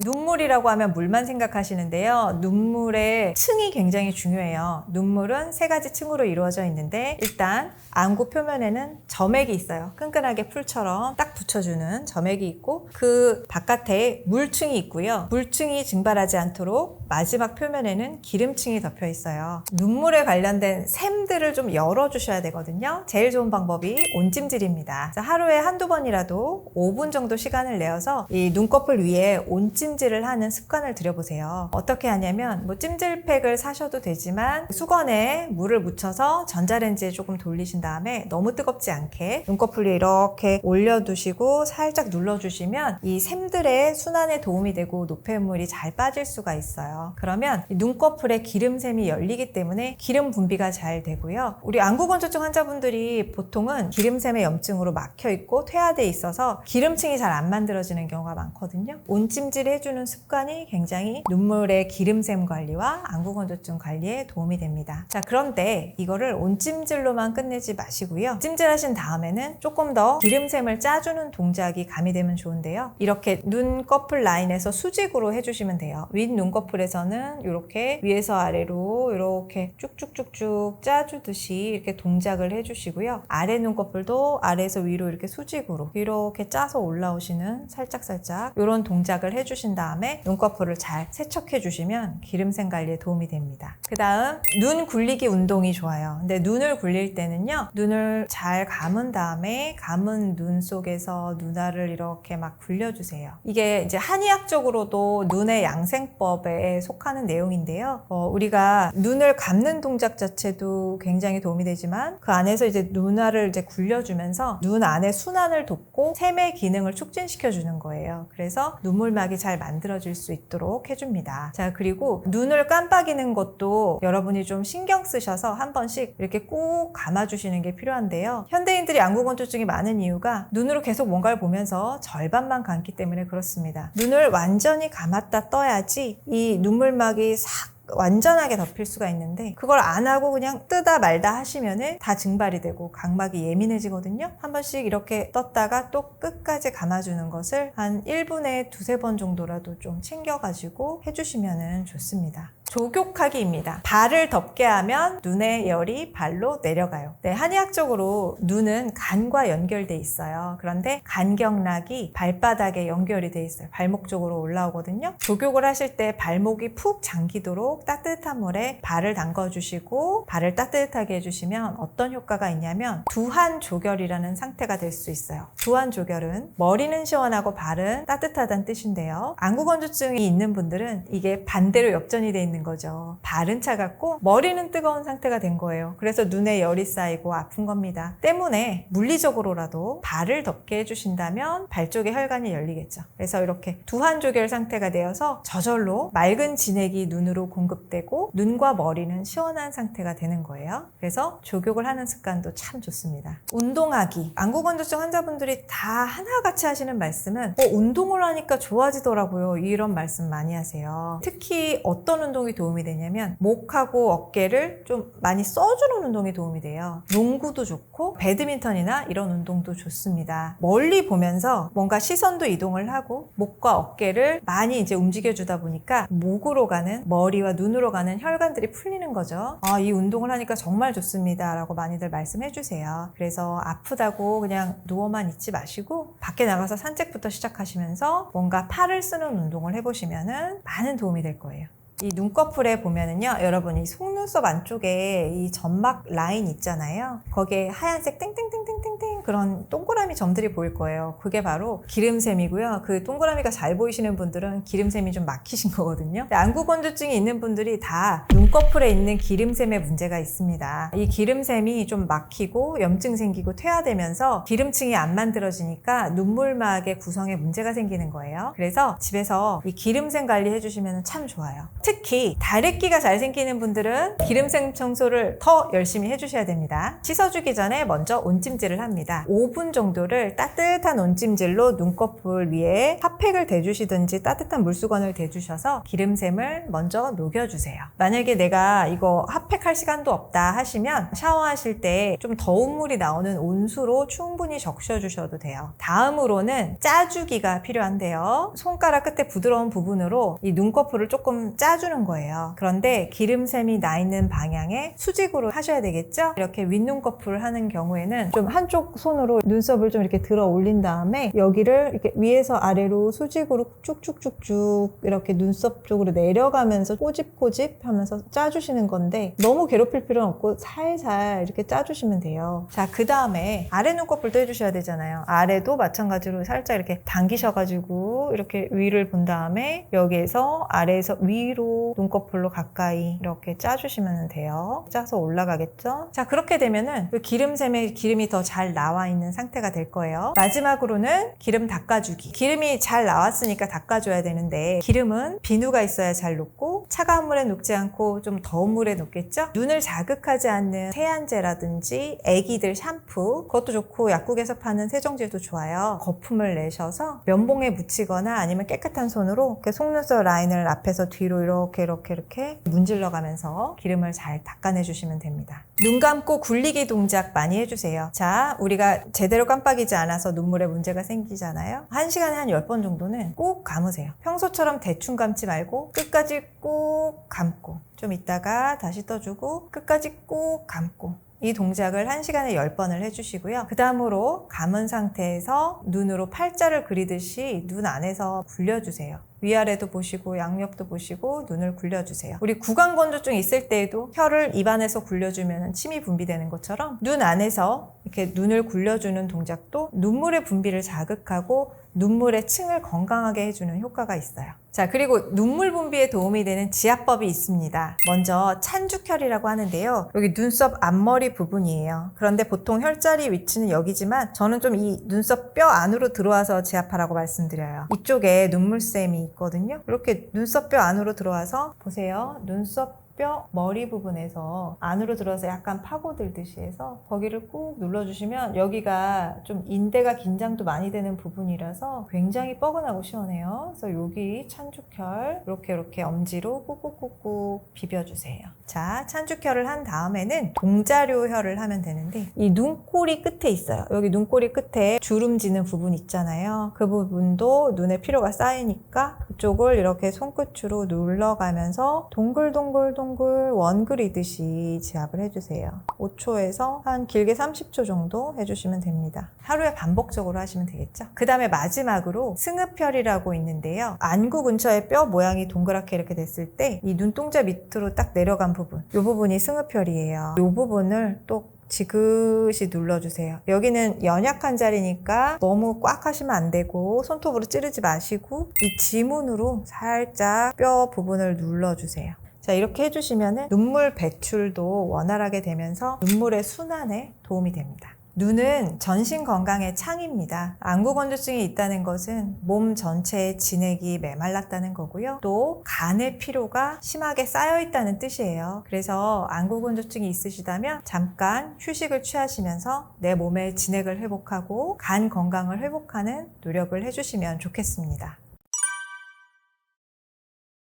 눈물이라고 하면 물만 생각하시는데요. 눈물의 층이 굉장히 중요해요. 눈물은 세 가지 층으로 이루어져 있는데 일단 안구 표면에는 점액이 있어요. 끈끈하게 풀처럼 딱 붙여주는 점액이 있고 그 바깥에 물층이 있고요. 물층이 증발하지 않도록 마지막 표면에는 기름층이 덮여 있어요. 눈물에 관련된 샘들을 좀 열어주셔야 되거든요. 제일 좋은 방법이 온찜질입니다. 하루에 한두 번이라도 5분 정도 시간을 내어서 이 눈꺼풀 위에 온찜질을 하는 습관을 들여보세요. 어떻게 하냐면 뭐 찜질팩을 사셔도 되지만 수건에 물을 묻혀서 전자레인지에 조금 돌리신 다음에 너무 뜨겁지 않게 눈꺼풀 위에 이렇게 올려두시고 살짝 눌러주시면 이 샘들의 순환에 도움이 되고 노폐물이 잘 빠질 수가 있어요. 그러면 눈꺼풀에 기름샘이 열리기 때문에 기름 분비가 잘 되고요. 우리 안구건조증 환자분들이 보통은 기름샘의 염증으로 막혀있고 퇴화돼 있어서 기름층이 잘 안 만들어지는 경우가 많거든요. 온찜질 해주는 습관이 굉장히 눈물의 기름샘 관리와 안구건조증 관리에 도움이 됩니다. 자, 그런데 이거를 온찜질로만 끝내지 마시고요. 찜질하신 다음에는 조금 더 기름샘을 짜주는 동작이 가미되면 좋은데요. 이렇게 눈꺼풀 라인에서 수직으로 해주시면 돼요. 윗 눈꺼풀에서는 이렇게 위에서 아래로 이렇게 쭉쭉쭉쭉 짜주듯이 이렇게 동작을 해주시고요. 아래 눈꺼풀도 아래에서 위로 이렇게 수직으로 이렇게 짜서 올라오시는 살짝살짝 이런 동작을 해주신 다음에 눈꺼풀을 잘 세척해 주시면 기름샘 관리에 도움이 됩니다. 그 다음 눈 굴리기 운동이 좋아요. 근데 눈을 굴릴 때는요. 눈을 잘 감은 다음에 감은 눈 속에서 눈알을 이렇게 막 굴려주세요. 이게 이제 한의학적으로도 눈의 양생법에 속하는 내용인데요. 우리가 눈을 감는 동작 자체도 굉장히 도움이 되지만 그 안에서 이제 눈알을 이제 굴려주면서 눈 안의 순환을 돕고 샘의 기능을 촉진시켜주는 거예요. 그래서 눈물막이 잘 만들어질 수 있도록 해줍니다. 자, 그리고 눈을 깜빡이는 것도 여러분이 좀 신경 쓰셔서 한 번씩 이렇게 꼭 감아주시는 게 필요한데요. 현대인들이 안구건조증이 많은 이유가 눈으로 계속 뭔가를 보면서 절반만 감기 때문에 그렇습니다. 눈을 완전히 감았다 떠야지 이 눈물막이 싹 완전하게 덮일 수가 있는데 그걸 안 하고 그냥 뜨다 말다 하시면은 다 증발이 되고 각막이 예민해지거든요. 한 번씩 이렇게 떴다가 또 끝까지 감아주는 것을 한 1분에 2-3번 정도라도 좀 챙겨가지고 해주시면 좋습니다. 조격하기입니다. 발을 덮게 하면 눈의 열이 발로 내려가요. 네, 한의학적으로 눈은 간과 연결돼 있어요. 그런데 간경락이 발바닥에 연결이 돼 있어요. 발목 쪽으로 올라오거든요. 조격을 하실 때 발목이 푹 잠기도록 따뜻한 물에 발을 담궈주시고 발을 따뜻하게 해주시면 어떤 효과가 있냐면 두한조결이라는 상태가 될 수 있어요. 두한조결은 머리는 시원하고 발은 따뜻하다는 뜻인데요. 안구건조증이 있는 분들은 이게 반대로 역전이 돼 있는 거죠. 발은 차갑고 머리는 뜨거운 상태가 된 거예요. 그래서 눈에 열이 쌓이고 아픈 겁니다. 때문에 물리적으로라도 발을 덮게 해주신다면 발 쪽에 혈관이 열리겠죠. 그래서 이렇게 두한조결 상태가 되어서 저절로 맑은 진액이 눈으로 공급되고 눈과 머리는 시원한 상태가 되는 거예요. 그래서 조격을 하는 습관도 참 좋습니다. 운동하기. 안구건조증 환자분들이 다 하나같이 하시는 말씀은 운동을 하니까 좋아지더라고요. 이런 말씀 많이 하세요. 특히 어떤 운동이 도움이 되냐면 목하고 어깨를 좀 많이 써주는 운동이 도움이 돼요. 농구도 좋고 배드민턴이나 이런 운동도 좋습니다. 멀리 보면서 뭔가 시선도 이동을 하고 목과 어깨를 많이 이제 움직여주다 보니까 목으로 가는 머리와 눈으로 가는 혈관들이 풀리는 거죠. 이 운동을 하니까 정말 좋습니다 라고 많이들 말씀해 주세요. 그래서 아프다고 그냥 누워만 있지 마시고 밖에 나가서 산책부터 시작하시면서 뭔가 팔을 쓰는 운동을 해보시면 많은 도움이 될 거예요. 이 눈꺼풀에 보면은요, 여러분 이 속눈썹 안쪽에 이 점막 라인 있잖아요. 거기에 하얀색 땡땡땡땡땡땡 그런 동그라미 점들이 보일 거예요. 그게 바로 기름샘이고요. 그 동그라미가 잘 보이시는 분들은 기름샘이 좀 막히신 거거든요. 안구건조증이 있는 분들이 다 눈꺼풀에 있는 기름샘에 문제가 있습니다. 이 기름샘이 좀 막히고 염증 생기고 퇴화되면서 기름층이 안 만들어지니까 눈물막의 구성에 문제가 생기는 거예요. 그래서 집에서 이 기름샘 관리 해주시면 참 좋아요. 특히 다래끼가 잘 생기는 분들은 기름샘 청소를 더 열심히 해주셔야 됩니다. 씻어주기 전에 먼저 온찜질을 합니다. 5분 정도를 따뜻한 온찜질로 눈꺼풀 위에 핫팩을 대주시든지 따뜻한 물수건을 대주셔서 기름샘을 먼저 녹여주세요. 만약에 내가 이거 핫팩할 시간도 없다 하시면 샤워하실 때 좀 더운 물이 나오는 온수로 충분히 적셔주셔도 돼요. 다음으로는 짜주기가 필요한데요. 손가락 끝에 부드러운 부분으로 이 눈꺼풀을 조금 짜주는 거예요. 그런데 기름샘이 나 있는 방향에 수직으로 하셔야 되겠죠? 이렇게 윗눈꺼풀을 하는 경우에는 좀 한쪽 손으로 눈썹을 좀 이렇게 들어 올린 다음에 여기를 이렇게 위에서 아래로 수직으로 쭉쭉쭉쭉 이렇게 눈썹 쪽으로 내려가면서 꼬집꼬집 하면서 짜주시는 건데 너무 괴롭힐 필요는 없고 살살 이렇게 짜주시면 돼요. 자, 그 다음에 아래 눈꺼풀도 해주셔야 되잖아요. 아래도 마찬가지로 살짝 이렇게 당기셔가지고 이렇게 위를 본 다음에 여기에서 아래에서 위로 눈꺼풀로 가까이 이렇게 짜주시면 돼요. 짜서 올라가겠죠? 자, 그렇게 되면은 기름샘에 기름이 더 잘 나와 있는 상태가 될 거예요. 마지막으로는 기름 닦아주기. 기름이 잘 나왔으니까 닦아줘야 되는데 기름은 비누가 있어야 잘 녹고 차가운 물에 녹지 않고 좀 더운 물에 녹겠죠? 눈을 자극하지 않는 세안제라든지 애기들 샴푸 그것도 좋고 약국에서 파는 세정제도 좋아요. 거품을 내셔서 면봉에 묻히거나 아니면 깨끗한 손으로 이렇게 속눈썹 라인을 앞에서 뒤로 이렇게 문질러 가면서 기름을 잘 닦아내 주시면 됩니다. 눈 감고 굴리기 동작 많이 해주세요. 자, 우리가 제대로 깜빡이지 않아서 눈물에 문제가 생기잖아요. 1시간에 한 10번 정도는 꼭 감으세요. 평소처럼 대충 감지 말고 끝까지 꼭 감고 좀 있다가 다시 떠주고 끝까지 꼭 감고 이 동작을 1시간에 10번을 해주시고요. 그 다음으로 감은 상태에서 눈으로 팔자를 그리듯이 눈 안에서 굴려주세요. 위아래도 보시고 양옆도 보시고 눈을 굴려주세요. 우리 구강건조증 있을 때에도 혀를 입안에서 굴려주면 침이 분비되는 것처럼 눈 안에서 이렇게 눈을 굴려주는 동작도 눈물의 분비를 자극하고 눈물의 층을 건강하게 해주는 효과가 있어요. 자, 그리고 눈물 분비에 도움이 되는 지압법이 있습니다. 먼저 찬죽혈이라고 하는데요. 여기 눈썹 앞머리 부분이에요. 그런데 보통 혈자리 위치는 여기지만 저는 좀 이 눈썹 뼈 안으로 들어와서 지압하라고 말씀드려요. 이쪽에 눈물샘이 있거든요. 이렇게 눈썹뼈 안으로 들어와서 보세요. 눈썹 뼈 머리 부분에서 안으로 들어서 약간 파고들듯이 해서 거기를 꾹 눌러주시면 여기가 좀 인대가 긴장도 많이 되는 부분이라서 굉장히 뻐근하고 시원해요. 그래서 여기 찬죽혈 이렇게 엄지로 꾹꾹꾹꾹 비벼주세요. 자, 찬죽혈을 한 다음에는 동자료혈을 하면 되는데 이 눈꼬리 끝에 있어요. 여기 눈꼬리 끝에 주름지는 부분 있잖아요. 그 부분도 눈에 피로가 쌓이니까 그쪽을 이렇게 손끝으로 눌러가면서 동글동글 원 그리듯이 지압을 해주세요. 5초에서 한 길게 30초 정도 해주시면 됩니다. 하루에 반복적으로 하시면 되겠죠? 그 다음에 마지막으로 승흡혈이라고 있는데요. 안구 근처에 뼈 모양이 동그랗게 이렇게 됐을 때 이 눈동자 밑으로 딱 내려간 부분, 이 부분이 승흡혈이에요. 이 부분을 또 지그시 눌러주세요. 여기는 연약한 자리니까 너무 꽉 하시면 안 되고 손톱으로 찌르지 마시고 이 지문으로 살짝 뼈 부분을 눌러주세요. 자, 이렇게 해주시면 눈물 배출도 원활하게 되면서 눈물의 순환에 도움이 됩니다. 눈은 전신 건강의 창입니다. 안구건조증이 있다는 것은 몸 전체의 진액이 메말랐다는 거고요. 또 간의 피로가 심하게 쌓여 있다는 뜻이에요. 그래서 안구건조증이 있으시다면 잠깐 휴식을 취하시면서 내 몸의 진액을 회복하고 간 건강을 회복하는 노력을 해주시면 좋겠습니다.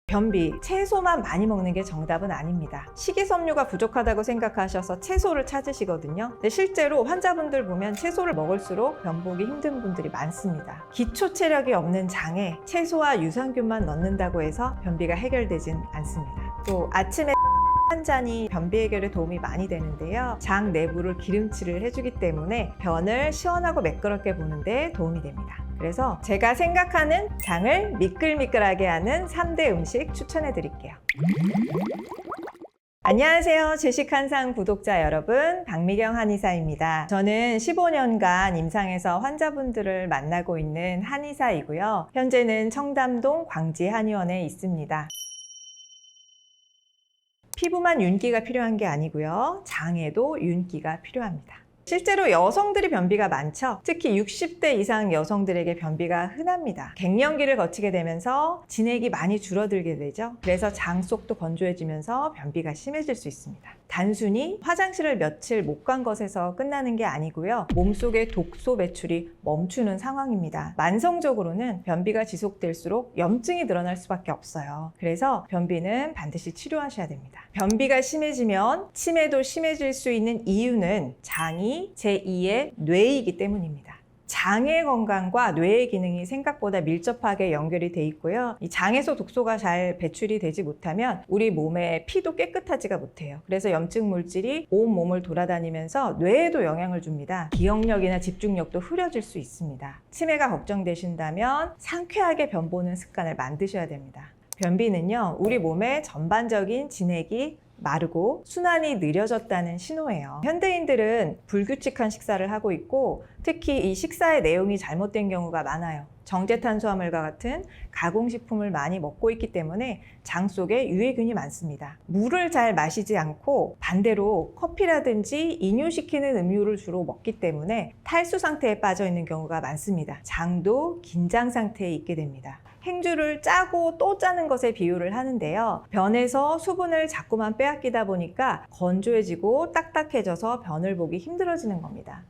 변비, 채소만 많이 먹는 게 정답은 아닙니다. 식이섬유가 부족하다고 생각하셔서 채소를 찾으시거든요. 근데 실제로 환자분들 보면 채소를 먹을수록 변복이 힘든 분들이 많습니다. 기초 체력이 없는 장에 채소와 유산균만 넣는다고 해서 변비가 해결되진 않습니다. 또 아침에 한 잔이 변비 해결에 도움이 많이 되는데요. 장 내부를 기름칠을 해주기 때문에 변을 시원하고 매끄럽게 보는데 도움이 됩니다. 그래서 제가 생각하는 장을 미끌미끌하게 하는 3대 음식 추천해 드릴게요. 안녕하세요. 주식한상 구독자 여러분, 박미경 한의사입니다. 저는 15년간 임상에서 환자분들을 만나고 있는 한의사이고요. 현재는 청담동 광지한의원에 있습니다. 피부만 윤기가 필요한 게 아니고요. 장에도 윤기가 필요합니다. 실제로 여성들이 변비가 많죠. 특히 60대 이상 여성들에게 변비가 흔합니다. 갱년기를 거치게 되면서 진액이 많이 줄어들게 되죠. 그래서 장 속도 건조해지면서 변비가 심해질 수 있습니다. 단순히 화장실을 며칠 못 간 것에서 끝나는 게 아니고요. 몸속의 독소 배출이 멈추는 상황입니다. 만성적으로는 변비가 지속될수록 염증이 늘어날 수밖에 없어요. 그래서 변비는 반드시 치료하셔야 됩니다. 변비가 심해지면 치매도 심해질 수 있는 이유는 장이 제2의 뇌이기 때문입니다. 장의 건강과 뇌의 기능이 생각보다 밀접하게 연결이 돼 있고요. 이 장에서 독소가 잘 배출이 되지 못하면 우리 몸의 피도 깨끗하지가 못해요. 그래서 염증 물질이 온 몸을 돌아다니면서 뇌에도 영향을 줍니다. 기억력이나 집중력도 흐려질 수 있습니다. 치매가 걱정되신다면 상쾌하게 변 보는 습관을 만드셔야 됩니다. 변비는요, 우리 몸의 전반적인 진액이 마르고 순환이 느려졌다는 신호예요. 현대인들은 불규칙한 식사를 하고 있고 특히 이 식사의 내용이 잘못된 경우가 많아요. 정제탄수화물과 같은 가공식품을 많이 먹고 있기 때문에 장 속에 유해균이 많습니다. 물을 잘 마시지 않고 반대로 커피라든지 이뇨시키는 음료를 주로 먹기 때문에 탈수 상태에 빠져 있는 경우가 많습니다. 장도 긴장 상태에 있게 됩니다. 행주를 짜고 또 짜는 것에 비유를 하는데요. 변에서 수분을 자꾸만 빼앗기다 보니까 건조해지고 딱딱해져서 변을 보기 힘들어지는 겁니다.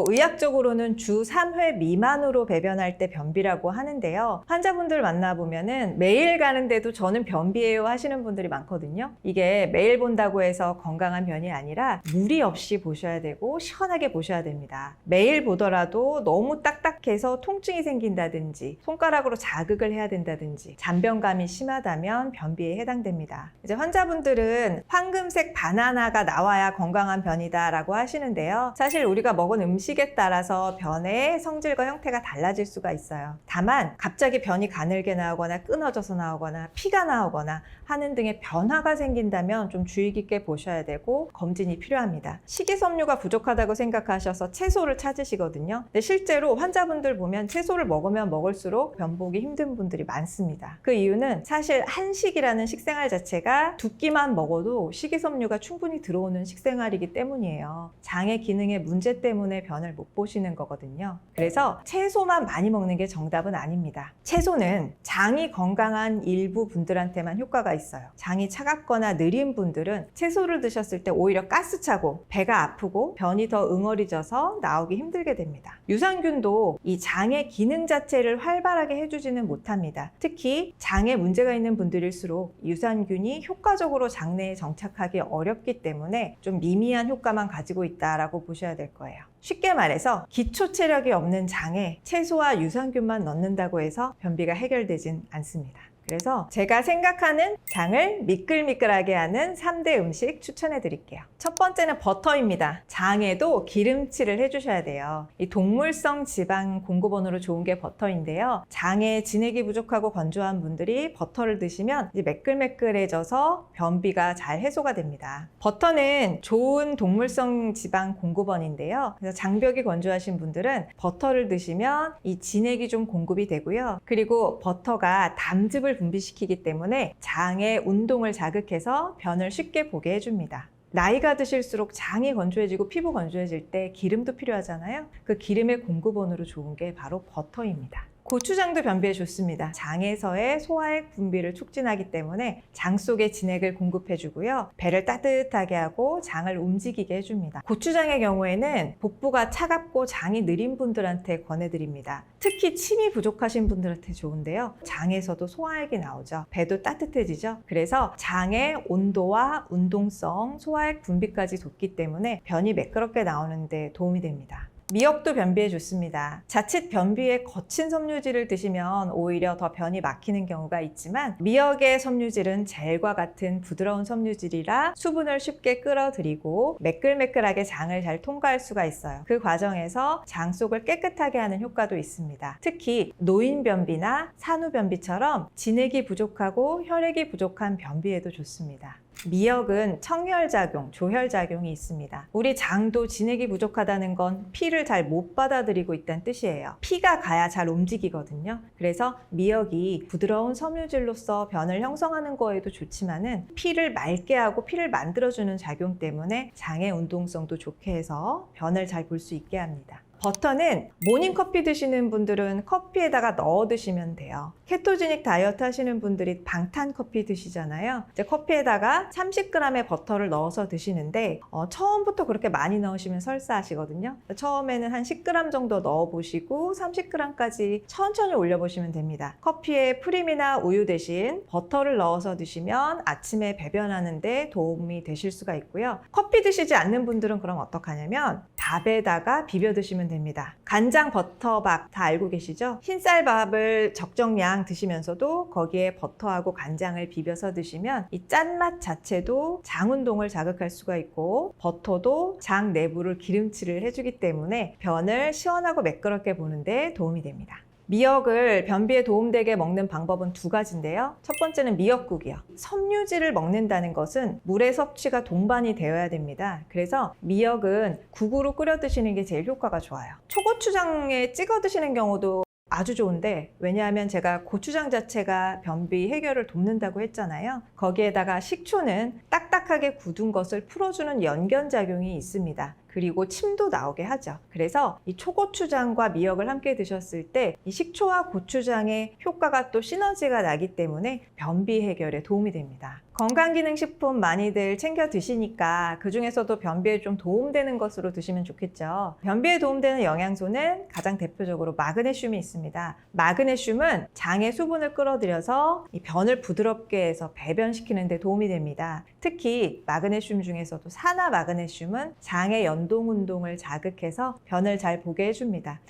의학적으로는 주 3회 미만으로 배변할 때 변비라고 하는데요. 환자분들 만나보면은 매일 가는데도 저는 변비예요 하시는 분들이 많거든요. 이게 매일 본다고 해서 건강한 변이 아니라 무리 없이 보셔야 되고 시원하게 보셔야 됩니다. 매일 보더라도 너무 딱딱해서 통증이 생긴다든지 손가락으로 자극을 해야 된다든지 잔변감이 심하다면 변비에 해당됩니다. 이제 환자분들은 황금색 바나나가 나와야 건강한 변이다 라고 하시는데요. 사실 우리가 먹은 음식에 따라서 변의 성질과 형태가 달라질 수가 있어요. 다만 갑자기 변이 가늘게 나오거나 끊어져서 나오거나 피가 나오거나 하는 등의 변화가 생긴다면 좀 주의 깊게 보셔야 되고 검진이 필요합니다. 식이섬유가 부족하다고 생각하셔서 채소를 찾으시거든요. 근데 실제로 환자분들 보면 채소를 먹으면 먹을수록 변복이 힘든 분들이 많습니다. 그 이유는 사실 한식이라는 식생활 자체가 두 끼만 먹어도 식이섬유가 충분히 들어오는 식생활이기 때문이에요. 장의 기능의 문제 때문에 변 변을 못 보시는 거거든요. 그래서 채소만 많이 먹는 게 정답은 아닙니다. 채소는 장이 건강한 일부 분들한테만 효과가 있어요. 장이 차갑거나 느린 분들은 채소를 드셨을 때 오히려 가스차고 배가 아프고 변이 더 응어리져서 나오기 힘들게 됩니다. 유산균도 이 장의 기능 자체를 활발하게 해주지는 못합니다. 특히 장에 문제가 있는 분들일수록 유산균이 효과적으로 장내에 정착하기 어렵기 때문에 좀 미미한 효과만 가지고 있다라고 보셔야 될 거예요. 쉽게 말해서 기초 체력이 없는 장에 채소와 유산균만 넣는다고 해서 변비가 해결되진 않습니다. 그래서 제가 생각하는 장을 미끌미끌하게 하는 3대 음식 추천해 드릴게요. 첫 번째는 버터입니다. 장에도 기름칠을 해주셔야 돼요. 이 동물성 지방 공급원으로 좋은 게 버터인데요. 장에 진액이 부족하고 건조한 분들이 버터를 드시면 이제 매끌매끌해져서 변비가 잘 해소가 됩니다. 버터는 좋은 동물성 지방 공급원인데요. 그래서 장벽이 건조하신 분들은 버터를 드시면 이 진액이 좀 공급이 되고요. 그리고 버터가 담즙을 분비시키기 때문에 장의 운동을 자극해서 변을 쉽게 보게 해줍니다. 나이가 드실수록 장이 건조해지고 피부 건조해질 때 기름도 필요하잖아요. 그 기름의 공급원으로 좋은 게 바로 버터입니다. 고추장도 변비에 좋습니다. 장에서의 소화액 분비를 촉진하기 때문에 장 속에 진액을 공급해주고요. 배를 따뜻하게 하고 장을 움직이게 해줍니다. 고추장의 경우에는 복부가 차갑고 장이 느린 분들한테 권해드립니다. 특히 침이 부족하신 분들한테 좋은데요. 장에서도 소화액이 나오죠. 배도 따뜻해지죠. 그래서 장의 온도와 운동성, 소화액 분비까지 돕기 때문에 변이 매끄럽게 나오는데 도움이 됩니다. 미역도 변비에 좋습니다. 자칫 변비에 거친 섬유질을 드시면 오히려 더 변이 막히는 경우가 있지만 미역의 섬유질은 젤과 같은 부드러운 섬유질이라 수분을 쉽게 끌어들이고 매끌매끌하게 장을 잘 통과할 수가 있어요. 그 과정에서 장 속을 깨끗하게 하는 효과도 있습니다. 특히 노인변비나 산후변비처럼 진액이 부족하고 혈액이 부족한 변비에도 좋습니다. 미역은 청혈작용, 조혈작용이 있습니다. 우리 장도 진액이 부족하다는 건 피를 잘 못 받아들이고 있다는 뜻이에요. 피가 가야 잘 움직이거든요. 그래서 미역이 부드러운 섬유질로서 변을 형성하는 거에도 좋지만은 피를 맑게 하고 피를 만들어주는 작용 때문에 장의 운동성도 좋게 해서 변을 잘 볼 수 있게 합니다. 버터는 모닝커피 드시는 분들은 커피에다가 넣어 드시면 돼요. 케토제닉 다이어트 하시는 분들이 방탄커피 드시잖아요. 이제 커피에다가 30g의 버터를 넣어서 드시는데 처음부터 그렇게 많이 넣으시면 설사하시거든요. 처음에는 한 10g 정도 넣어 보시고 30g까지 천천히 올려보시면 됩니다. 커피에 프림이나 우유 대신 버터를 넣어서 드시면 아침에 배변하는데 도움이 되실 수가 있고요. 커피 드시지 않는 분들은 그럼 어떡하냐면 밥에다가 비벼 드시면 됩니다. 간장 버터밥 다 알고 계시죠? 흰쌀밥을 적정량 드시면서도 거기에 버터하고 간장을 비벼서 드시면 이 짠맛 자체도 장 운동을 자극할 수가 있고 버터도 장 내부를 기름칠을 해주기 때문에 변을 시원하고 매끄럽게 보는데 도움이 됩니다. 미역을 변비에 도움되게 먹는 방법은 두 가지인데요. 첫 번째는 미역국이요. 섬유질을 먹는다는 것은 물의 섭취가 동반이 되어야 됩니다. 그래서 미역은 국으로 끓여 드시는 게 제일 효과가 좋아요. 초고추장에 찍어 드시는 경우도 아주 좋은데 왜냐하면 제가 고추장 자체가 변비 해결을 돕는다고 했잖아요. 거기에다가 식초는 딱딱하게 굳은 것을 풀어주는 연견작용이 있습니다. 그리고 침도 나오게 하죠. 그래서 이 초고추장과 미역을 함께 드셨을 때 이 식초와 고추장의 효과가 또 시너지가 나기 때문에 변비 해결에 도움이 됩니다. 건강기능식품 많이들 챙겨 드시니까 그 중에서도 변비에 좀 도움되는 것으로 드시면 좋겠죠. 변비에 도움되는 영양소는 가장 대표적으로 마그네슘이 있습니다. 마그네슘은 장의 수분을 끌어들여서 이 변을 부드럽게 해서 배변시키는 데 도움이 됩니다. 특히 마그네슘 중에서도 산화 마그네슘은 장의 연동 운동을 자극해서 변을 잘 보게 해줍니다.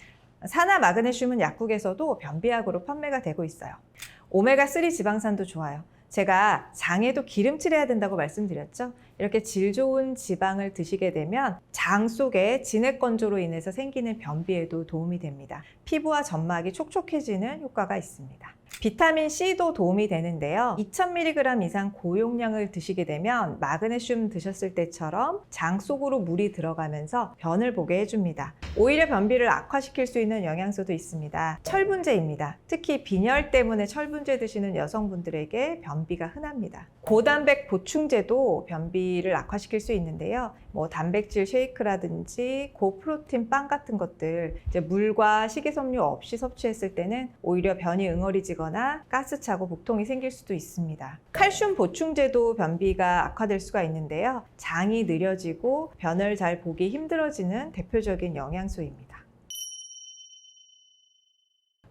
산화 마그네슘은 약국에서도 변비약으로 판매가 되고 있어요. 오메가3 지방산도 좋아요. 제가 장에도 기름칠해야 된다고 말씀드렸죠. 이렇게 질 좋은 지방을 드시게 되면 장 속에 진액 건조로 인해서 생기는 변비에도 도움이 됩니다. 피부와 점막이 촉촉해지는 효과가 있습니다. 비타민C도 도움이 되는데요. 2000mg 이상 고용량을 드시게 되면 마그네슘 드셨을 때처럼 장 속으로 물이 들어가면서 변을 보게 해줍니다. 오히려 변비를 악화시킬 수 있는 영양소도 있습니다. 철분제입니다. 특히 빈혈 때문에 철분제 드시는 여성분들에게 변비가 흔합니다. 고단백 보충제도 변비 변비를 악화시킬 수 있는데요. 뭐 단백질 쉐이크라든지 고프로틴 빵 같은 것들 이제 물과 식이섬유 없이 섭취했을 때는 오히려 변이 응어리지거나 가스 차고 복통이 생길 수도 있습니다. 칼슘 보충제도 변비가 악화될 수가 있는데요. 장이 느려지고 변을 잘 보기 힘들어지는 대표적인 영양소입니다.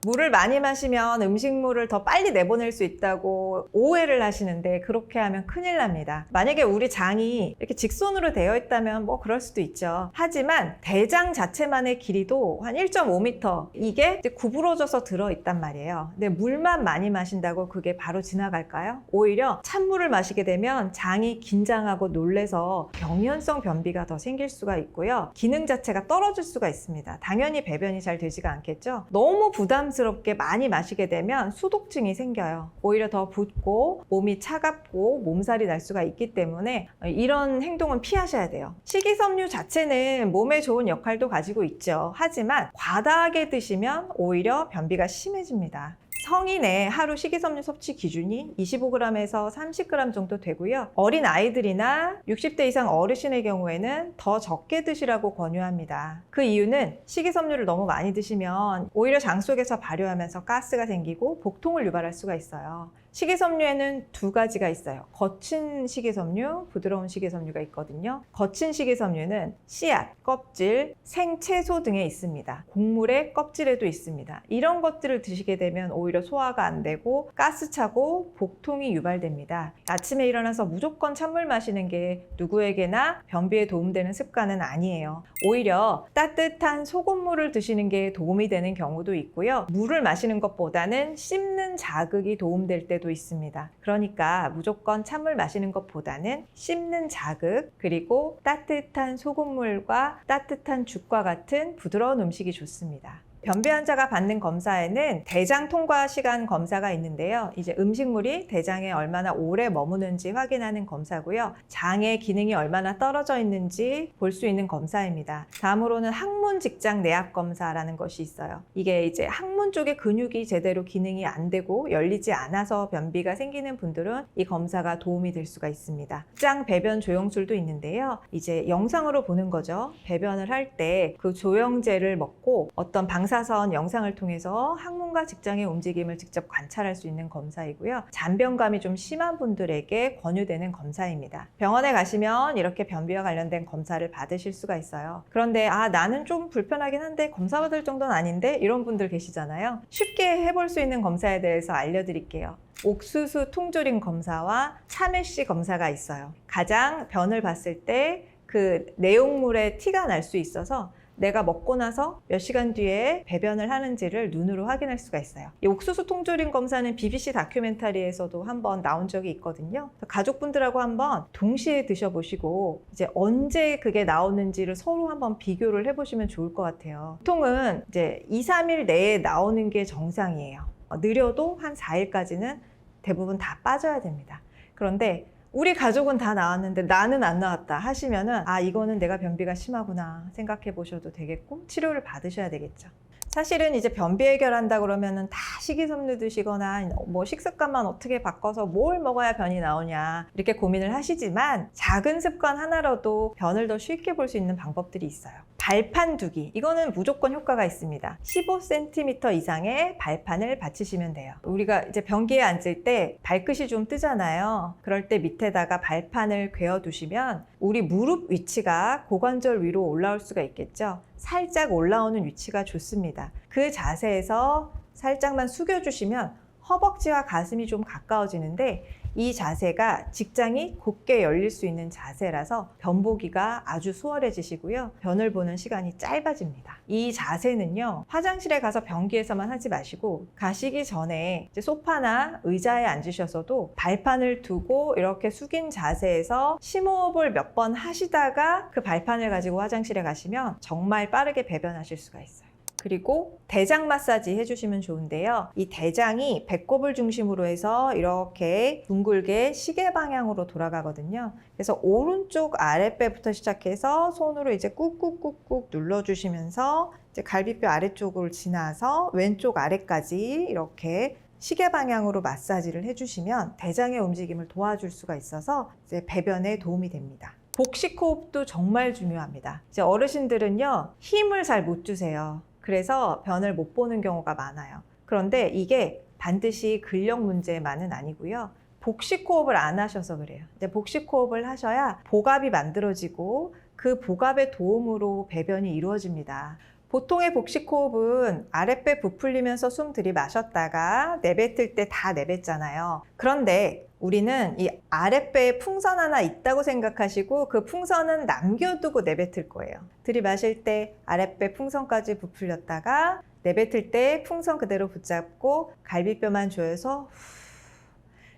물을 많이 마시면 음식물을 더 빨리 내보낼 수 있다고 오해를 하시는데 그렇게 하면 큰일 납니다. 만약에 우리 장이 이렇게 직선으로 되어 있다면 뭐 그럴 수도 있죠. 하지만 대장 자체만의 길이도 한 1.5m 이게 이제 구부러져서 들어있단 말이에요. 근데 물만 많이 마신다고 그게 바로 지나갈까요? 오히려 찬물을 마시게 되면 장이 긴장하고 놀래서 경련성 변비가 더 생길 수가 있고요. 기능 자체가 떨어질 수가 있습니다. 당연히 배변이 잘 되지가 않겠죠. 너무 부담스럽게 많이 마시게 되면 수독증이 생겨요. 오히려 더 붓고 몸이 차갑고 몸살이 날 수가 있기 때문에 이런 행동은 피하셔야 돼요. 식이섬유 자체는 몸에 좋은 역할도 가지고 있죠. 하지만 과다하게 드시면 오히려 변비가 심해집니다. 성인의 하루 식이섬유 섭취 기준이 25g에서 30g 정도 되고요. 어린 아이들이나 60대 이상 어르신의 경우에는 더 적게 드시라고 권유합니다. 그 이유는 식이섬유를 너무 많이 드시면 오히려 장 속에서 발효하면서 가스가 생기고 복통을 유발할 수가 있어요. 식이섬유에는 두 가지가 있어요. 거친 식이섬유, 부드러운 식이섬유가 있거든요. 거친 식이섬유는 씨앗, 껍질, 생채소 등에 있습니다. 곡물의 껍질에도 있습니다. 이런 것들을 드시게 되면 오히려 소화가 안 되고 가스 차고 복통이 유발됩니다. 아침에 일어나서 무조건 찬물 마시는 게 누구에게나 변비에 도움되는 습관은 아니에요. 오히려 따뜻한 소금물을 드시는 게 도움이 되는 경우도 있고요. 물을 마시는 것보다는 씹는 자극이 도움될 때도 있습니다. 그러니까 무조건 찬물 마시는 것보다는 씹는 자극 그리고 따뜻한 소금물과 따뜻한 죽과 같은 부드러운 음식이 좋습니다. 변비 환자가 받는 검사에는 대장 통과 시간 검사가 있는데요. 이제 음식물이 대장에 얼마나 오래 머무는지 확인하는 검사고요. 장의 기능이 얼마나 떨어져 있는지 볼 수 있는 검사입니다. 다음으로는 항문 직장 내압 검사라는 것이 있어요. 이게 이제 항문 쪽의 근육이 제대로 기능이 안 되고 열리지 않아서 변비가 생기는 분들은 이 검사가 도움이 될 수가 있습니다. 직장 배변 조영술도 있는데요. 이제 영상으로 보는 거죠. 배변을 할 때 그 조영제를 먹고 어떤 방사선 영상을 통해서 항문과 직장의 움직임을 직접 관찰할 수 있는 검사이고요. 잔변감이 좀 심한 분들에게 권유되는 검사입니다. 병원에 가시면 이렇게 변비와 관련된 검사를 받으실 수가 있어요. 그런데 나는 좀 불편하긴 한데 검사 받을 정도는 아닌데 이런 분들 계시잖아요. 쉽게 해볼 수 있는 검사에 대해서 알려드릴게요. 옥수수 통조림 검사와 참외씨 검사가 있어요. 가장 변을 봤을 때 그 내용물에 티가 날 수 있어서 내가 먹고 나서 몇 시간 뒤에 배변을 하는지를 눈으로 확인할 수가 있어요. 이 옥수수 통조림 검사는 BBC 다큐멘터리에서도 한번 나온 적이 있거든요. 가족분들하고 한번 동시에 드셔보시고 이제 언제 그게 나오는지를 서로 한번 비교를 해보시면 좋을 것 같아요. 보통은 이제 2, 3일 내에 나오는 게 정상이에요. 느려도 한 4일까지는 대부분 다 빠져야 됩니다. 그런데 우리 가족은 다 나왔는데 나는 안 나왔다 하시면은 이거는 내가 변비가 심하구나 생각해 보셔도 되겠고 치료를 받으셔야 되겠죠. 사실은 이제 변비 해결한다 그러면은 다 식이섬유 드시거나 뭐 식습관만 어떻게 바꿔서 뭘 먹어야 변이 나오냐 이렇게 고민을 하시지만 작은 습관 하나라도 변을 더 쉽게 볼 수 있는 방법들이 있어요. 발판 두기, 이거는 무조건 효과가 있습니다. 15cm 이상의 발판을 받치시면 돼요. 우리가 이제 변기에 앉을 때 발끝이 좀 뜨잖아요. 그럴 때 밑에다가 발판을 괴어 두시면 우리 무릎 위치가 고관절 위로 올라올 수가 있겠죠. 살짝 올라오는 위치가 좋습니다. 그 자세에서 살짝만 숙여주시면 허벅지와 가슴이 좀 가까워지는데 이 자세가 직장이 곧게 열릴 수 있는 자세라서 변 보기가 아주 수월해지시고요. 변을 보는 시간이 짧아집니다. 이 자세는요, 화장실에 가서 변기에서만 하지 마시고 가시기 전에 이제 소파나 의자에 앉으셔서도 발판을 두고 이렇게 숙인 자세에서 심호흡을 몇 번 하시다가 그 발판을 가지고 화장실에 가시면 정말 빠르게 배변하실 수가 있어요. 그리고 대장 마사지 해주시면 좋은데요. 이 대장이 배꼽을 중심으로 해서 이렇게 둥글게 시계 방향으로 돌아가거든요. 그래서 오른쪽 아랫배부터 시작해서 손으로 이제 꾹꾹꾹꾹 눌러주시면서 이제 갈비뼈 아래쪽을 지나서 왼쪽 아래까지 이렇게 시계 방향으로 마사지를 해주시면 대장의 움직임을 도와줄 수가 있어서 이제 배변에 도움이 됩니다. 복식 호흡도 정말 중요합니다. 이제 어르신들은요, 힘을 잘 못 주세요. 그래서 변을 못 보는 경우가 많아요. 그런데 이게 반드시 근력 문제만은 아니고요. 복식 호흡을 안 하셔서 그래요. 이제 복식 호흡을 하셔야 복압이 만들어지고 그 복압의 도움으로 배변이 이루어집니다. 보통의 복식 호흡은 아랫배 부풀리면서 숨 들이마셨다가 내뱉을 때 다 내뱉잖아요. 그런데 우리는 이 아랫배에 풍선 하나 있다고 생각하시고 그 풍선은 남겨두고 내뱉을 거예요. 들이마실 때 아랫배 풍선까지 부풀렸다가 내뱉을 때 풍선 그대로 붙잡고 갈비뼈만 조여서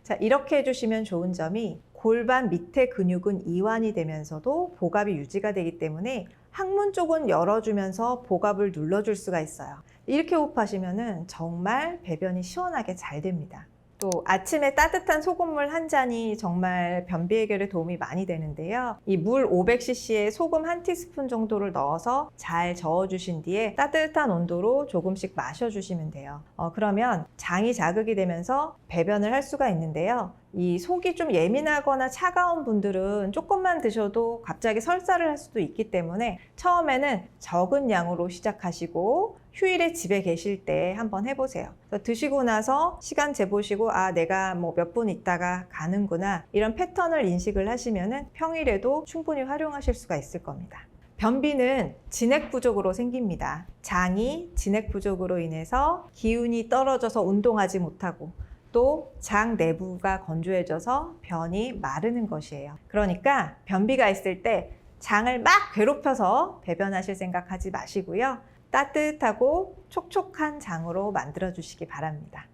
자, 이렇게 해주시면 좋은 점이 골반 밑에 근육은 이완이 되면서도 복압이 유지가 되기 때문에 항문 쪽은 열어주면서 복압을 눌러줄 수가 있어요. 이렇게 호흡하시면 정말 배변이 시원하게 잘 됩니다. 또 아침에 따뜻한 소금물 한 잔이 정말 변비 해결에 도움이 많이 되는데요. 이 물 500cc에 소금 1티스푼 정도를 넣어서 잘 저어주신 뒤에 따뜻한 온도로 조금씩 마셔주시면 돼요. 그러면 장이 자극이 되면서 배변을 할 수가 있는데요. 이 속이 좀 예민하거나 차가운 분들은 조금만 드셔도 갑자기 설사를 할 수도 있기 때문에 처음에는 적은 양으로 시작하시고 휴일에 집에 계실 때 한번 해보세요. 드시고 나서 시간 재보시고 아, 내가 뭐 몇 분 있다가 가는구나, 이런 패턴을 인식을 하시면은 평일에도 충분히 활용하실 수가 있을 겁니다. 변비는 진액 부족으로 생깁니다. 장이 진액 부족으로 인해서 기운이 떨어져서 운동하지 못하고 또 장 내부가 건조해져서 변이 마르는 것이에요. 그러니까 변비가 있을 때 장을 막 괴롭혀서 배변하실 생각하지 마시고요. 따뜻하고 촉촉한 장으로 만들어 주시기 바랍니다.